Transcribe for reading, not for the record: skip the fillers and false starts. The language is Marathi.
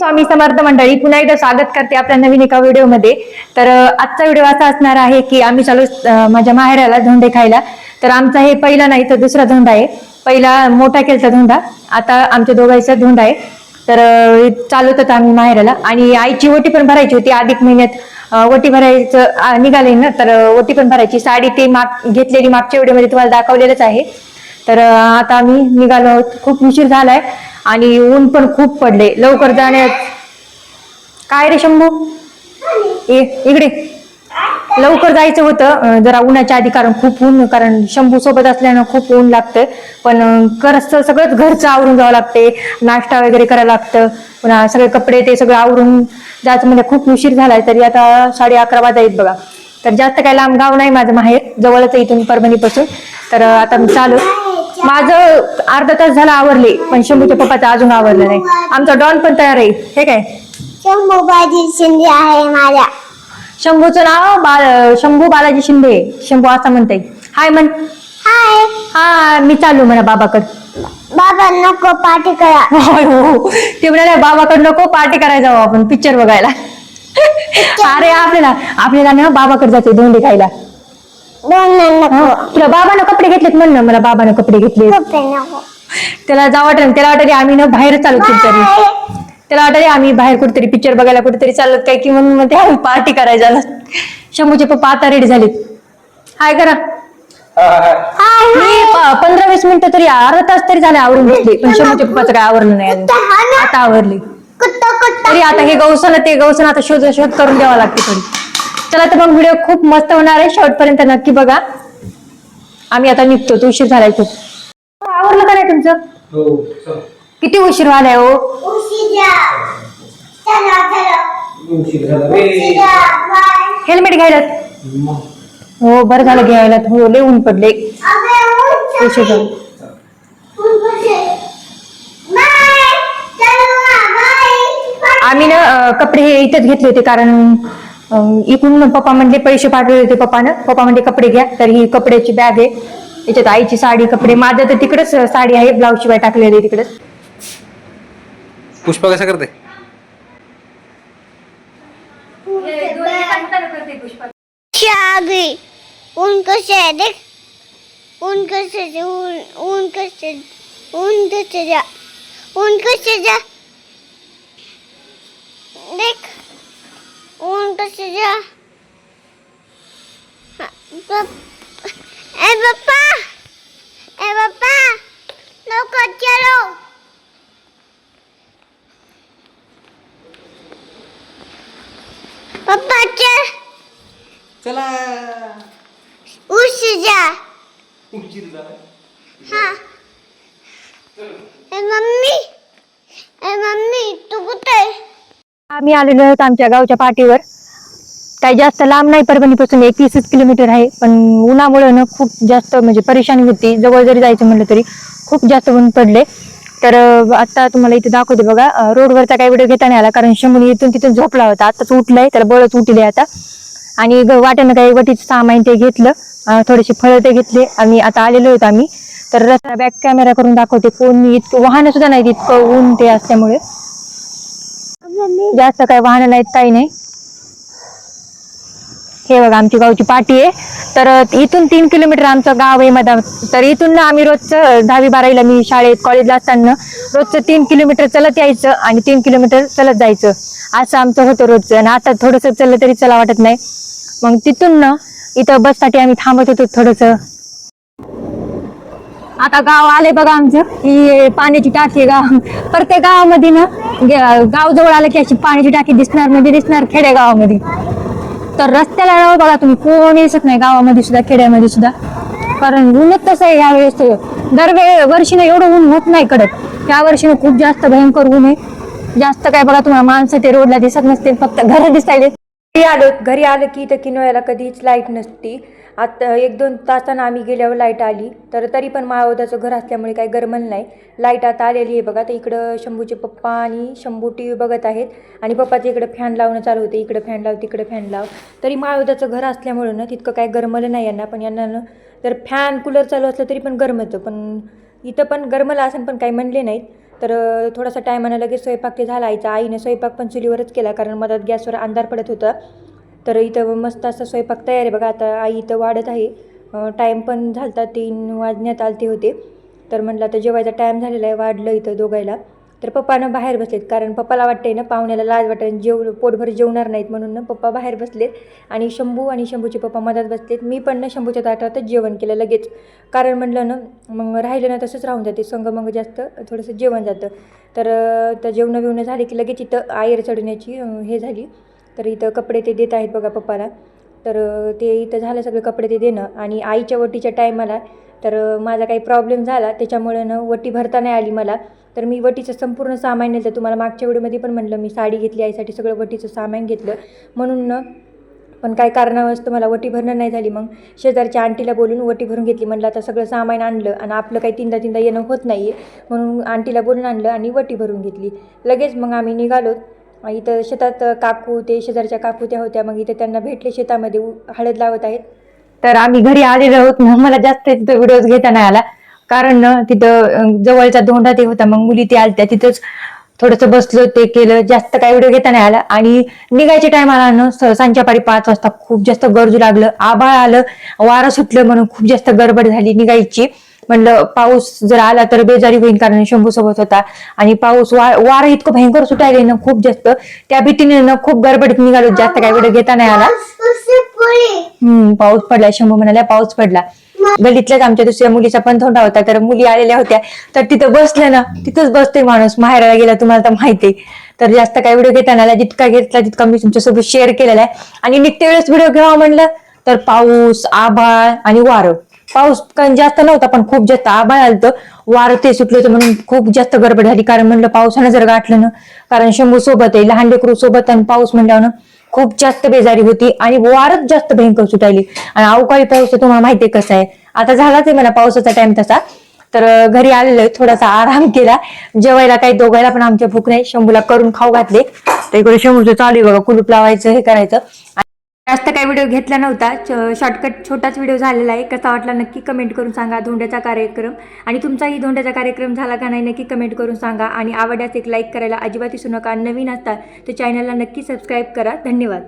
स्वामी समर्थ मंडळी, पुन्हा एकदा स्वागत करते आपल्या नवीन एका व्हिडिओमध्ये. तर आजचा व्हिडिओ असा असणार आहे की आम्ही चालू माझ्या माहेराला धोंडे खायला. तर आमचा हे पहिला नाही तर दुसरा धोंडा आहे. पहिला मोठा केलता धोंडा, आता आमच्या दोघांचा धोंडा आहे. तर चालवत होता आम्ही माहेराला आणि आईची ओटी पण भरायची होती. अधिक महिन्यात ओटी भरायचं निघाले ना, तर ओटी पण भरायची. साडी ते घेतलेली मागच्या व्हिडिओमध्ये तुम्हाला दाखवलेलंच आहे. तर आता आम्ही निघालो आहोत. खूप उशीर झालाय आणि ऊन पण खूप पडले. लवकर जाण्यात काय रे शंभू, इकडे लवकर जायचं होतं जरा उन्हाच्या आधी, कारण खूप ऊन, कारण शंभू सोबत असल्यानं खूप ऊन लागतं. पण सगळंच घरचं आवरून जावं लागते, नाश्ता वगैरे करायला लागतं, पुन्हा सगळे कपडे ते सगळं आवरून जायचं म्हणजे खूप उशीर झालाय. तरी आता 11:30 वाजता बघा. तर जास्त काही लांब गाव नाही माझं माहेर, जवळच आहे इथून परभणीपासून. तर आता मी चालू, माझं अर्धा तास झाला आवरले, पण शंभूच्या पप्पाचं अजून आवरलं नाही. आमचा डॉन पण तयार आहे. हे काय शंभू बालाजी शिंदे आहे माझ्या. शंभूचं नाव शंभू बालाजी शिंदे. शंभू असं म्हणते. हाय म्हण. हाय. हा, मी चालू म्हणा बाबाकड. बाबा नको पार्टी करा. हो, ते म्हणाले बाबाकड नको पार्टी करायला जाऊ आपण पिक्चर बघायला. अरे आपल्याला ना बाबाकडे जाते धोंडे खायला. नको. तुला बाबानं कपडे घेतलेत म्हण ना. मला बाबानं कपडे घेतले. नको. त्याला त्याला वाटत आम्ही ना बाहेर चालू कुठेतरी. त्याला वाटत आम्ही बाहेर कुठेतरी पिक्चर बघायला कुठेतरी चालत काय की, म्हणून मग ते पार्टी करायला झालं. शंभूचे पप्पा आता रेडी झालेत. हाय करा. मी 15-20 मिनिटं तरी, अर्धा तास तरी झाले आवरून बसले, पण शंभूच्या पप्पाचं काय आवरलं नाही अजून. आता आवरले. तरी आता हे गौसन आता शोध करून द्यावा लागते थोडी. चला तर मग व्हिडिओ खूप मस्त होणार आहे, शेवटपर्यंत नक्की बघा. आम्ही आता निघतो, तू उशीर झालाय खूप. आवरलं का नाही तुमचं? किती उशीर झालाय हो? हेल्मेट घ्यायला हो, बरं झालं घ्यायला. हो, लय ऊन पडले. उशीर झाला. आम्ही ना कपडे हे इथेच घेतले होते, कारण इकडून पप्पा म्हणले पैसे पाठवले होते पप्पानं. पप्पा म्हणले कपडे घ्या. तर ही कपड्याची बॅग आहे, याच्यात आईची साडी, कपडे. माझं तर तिकडेच साडी आहे, ब्लाऊज शिवाय टाकलेली तिकडेच. पुष्पा कसं करते? ऊन कसे आहे देख. ऊन कसे ऊन कसे ऊन कसे जा ऊन कसे जा देख. ऊन कसे जा. ए पप्पा लवकर चलो. पप्पा चला. उशीर जा. हाँ. मम्मी तू कुठे? आम्ही आलेलो आहोत आमच्या गावच्या पाठीवर. काही जास्त लांब नाही, परभणीपासून 21 किलोमीटर आहे. पण उन्हामुळे ना खूप जास्त म्हणजे परेशानी होती. जवळ जरी जायचं म्हणलं तरी खूप जास्त ऊन पडले. तर आता तुम्हाला इथे दाखवते बघा. रोडवरचा काही व्हिडिओ घेता नाही आला, कारण शंभूने इथून तिथून झोपला होता. आताच उठलाय, त्याला बळच उठले आता. आणि वाटेनं काही वटीचं सामान ते घेतलं, थोडेसे फळं ते घेतले. आम्ही आता आलेलो होतो आम्ही. तर रस्ता बॅक कॅमेरा करून दाखवते. कोण इतकं वाहन सुद्धा नाही, इतकं ऊन ते असल्यामुळे. जास्त काही वाहन नाहीत, काही नाही. हे बघा आमची गावची पाटी आहे. तर इथून 3 किलोमीटर आमचं गाव आहे मधा. तर इथून ना आम्ही रोजचं 10वी-12वीला मी शाळेत कॉलेजला असताना रोजचं 3 किलोमीटर चलत यायचं आणि 3 किलोमीटर चलत जायचं, असं आमचं होतं रोजचं. आणि आता थोडंसं चललं तरी चला वाटत नाही. मग तिथून ना इथं बससाठी आम्ही थांबत होतो थोडंसं. आता गाव आले बघा आमचं. ही पाण्याची टाकी आहे. गाव प्रत्येक गावामध्ये ना गाव जवळ आलं की अशी पाण्याची टाकी दिसणार म्हणजे दिसणार खेडेगावामध्ये. तर रस्त्याला बघा तुम्ही, कोण दिसत नाही गावामध्ये सुद्धा, खेड्यामध्ये सुद्धा. कारण ऊनच तसं आहे यावेळेस. वर्षीनं एवढं ऊन होत नाही कडक, त्या वर्षीनं खूप जास्त भयंकर ऊन आहे. जास्त काय बघा तुम्हाला माणसं ते रोडला दिसत नसते, फक्त घर दिसायले. घरी आलं की इथं किनोळ्याला कधीच लाईट नसती. आता 1-2 तासानं आम्ही गेल्यावर लाईट आली. तर तरी पण माळवदाचं घर असल्यामुळे काही गरमलं नाही. लाईट आता आलेली आहे बघा. तर इकडं शंभूचे पप्पा आणि शंभू TV बघत आहेत, आणि पप्पाचं इकडं फॅन लावणं चालू होते. इकडं फॅन लाव, तिकडं फॅन लाव. तरी माळवदाचं घर असल्यामुळं ना तितकं काय गरमलं नाही यांना. पण यांना ना तर फॅन कूलर चालू असलं तरी पण गरमतं. पण इथं पण गरमलं असेल, पण काही म्हणले नाहीत. तर थोडासा टायमानं लगेच स्वयंपाक ते झाला आईचा. आईने स्वयंपाक पण चुलीवरच केला कारण मधात गॅसवर अंधार पडत होता. तर इथं मस्त असा स्वयंपाक तयार आहे बघा. आता आई इथं वाढत आहे. टाईम पण झाला 3 वाजण्यात आलते होते. तर म्हटलं आता जेवायचा टाईम झालेला आहे, वाढलं इथं दोघायला. तर पप्पानं बाहेर बसलेत कारण पप्पाला वाटतंय ना पाहुण्याला लाज वाटेल, पोटभर जेवणार नाहीत म्हणून ना पप्पा बाहेर बसलेत. आणि शंभू आणि शंभूचे पप्पा मधात बसलेत. मी पण ना शंभूच्या ताटातच जेवण केलं लगेच, कारण म्हटलं ना मग राहिलं ना तसंच राहून जाते, संग मग जास्त थोडंसं जेवण जातं. तर जेवणं बिवणं झाले की लगेच इथं आयर चढण्याची हे झाली. तर इथं कपडे ते देत आहेत बघा पप्पाला. तर ते इथं झालं सगळे कपडे ते देणं. आणि आईच्या वटीच्या टायमाला तर माझा काही प्रॉब्लेम झाला त्याच्यामुळं ना वटी भरता नाही आली मला. तर मी वटीचं संपूर्ण सामान नेलं. तुम्हाला मागच्या व्हिडिओमध्ये पण म्हटलं मी साडी घेतली आईसाठी, सगळं वटीचं सामान घेतलं म्हणून ना. पण काय कारणावस्तव मला वटी भरणं नाही झाली. मग शेजारच्या आंटीला बोलून वटी भरून घेतली. म्हटलं आता सगळं सामान आणलं आणि आपलं काही तीनदा येणं होत नाही आहे म्हणून आंटीला बोलून आणलं आणि वटी भरून घेतली लगेच. मग आम्ही निघालो. इथं शेतात काकू ते शेजारच्या काकू त्या होत्या. मग इथं त्यांना भेटले शेतामध्ये हळद लावत आहेत. तर आम्ही घरी आलेलो आहोत ना. मला जास्त तिथं व्हिडिओज घेता नाही आला कारण ना तिथं जवळचा धोंडा ते होता. मग मुली ते आल्या तिथंच थोडंसं बसलो ते केलं, जास्त काही व्हिडिओ घेता नाही आला. आणि निघायच्या टायमाला ना संध्याकाळी 5 वाजता खूप जास्त गरजू लागलं, आभाळ आलं, वारं सुटलं म्हणून खूप जास्त गडबड झाली निघायची. म्हणलं पाऊस जर आला तर बेजारी होईल कारण शंभू सोबत होता. आणि पाऊस वारं इतकं भयंकर सुटायले ना खूप जास्त, त्या भीतीने ना खूप गडबडीत निघालो, जास्त काही व्हिडिओ घेता नाही आला. पाऊस पडला. शंभू म्हणाल्या पाऊस पडला. गल्लीतल्याच आमच्या दुसऱ्या मुलीचा पण धोंडा होता. तर मुली आलेल्या होत्या तर तिथं बसल्या ना, तिथंच बसते माणूस. माहेराला गेला तुम्हाला तर माहिती आहे. तर जास्त काही व्हिडिओ घेता नाही आला. जितका घेतला तितका मी तुमच्यासोबत शेअर केलेला आहे. आणि निघते वेळेस व्हिडिओ घ्यावा म्हणलं तर पाऊस, आभाळ आणि वारं. पाऊस काही जास्त नव्हता पण खूप जास्त आभाळ आलतं, वारं ते सुटलं होतं म्हणून खूप जास्त गडबड झाली. कारण म्हणलं पावसानं जर गाठलं ना, कारण शंभू सोबत आहे, लहान लेकरू सोबत, आणि पाऊस म्हणल्यावर ना खूप जास्त बेजारी होती. आणि वारच जास्त भयंकर सुटायली. आणि अवकाळी पाऊस तुम्हाला माहितीये कसा आहे. आता झालाच आहे मला पावसाचा टाइम तसा. तर घरी आलेलो, थोडासा आराम केला. जेवायला काही दोघायला पण आमच्या भूक नाही. शंभूला करून खाऊ घातले. तर इकडे शंभूचं चालू आहे बघा, कुलूप लावायचं हे करायचं. जास्त काही व्हिडिओ घेतला नव्हता, शॉर्टकट छोटाच व्हिडिओ झालेला आहे. कसा वाटला नक्की कमेंट करून सांगा धोंड्याचा कार्यक्रम. आणि तुमचाही धोंड्याचा कार्यक्रम झाला का नाही नक्की कमेंट करून सांगा. आणि आवडल्यास एक लाईक करायला अजिबात विसरू नका. नवीन असता तर चॅनलला नक्की सबस्क्राईब करा. धन्यवाद.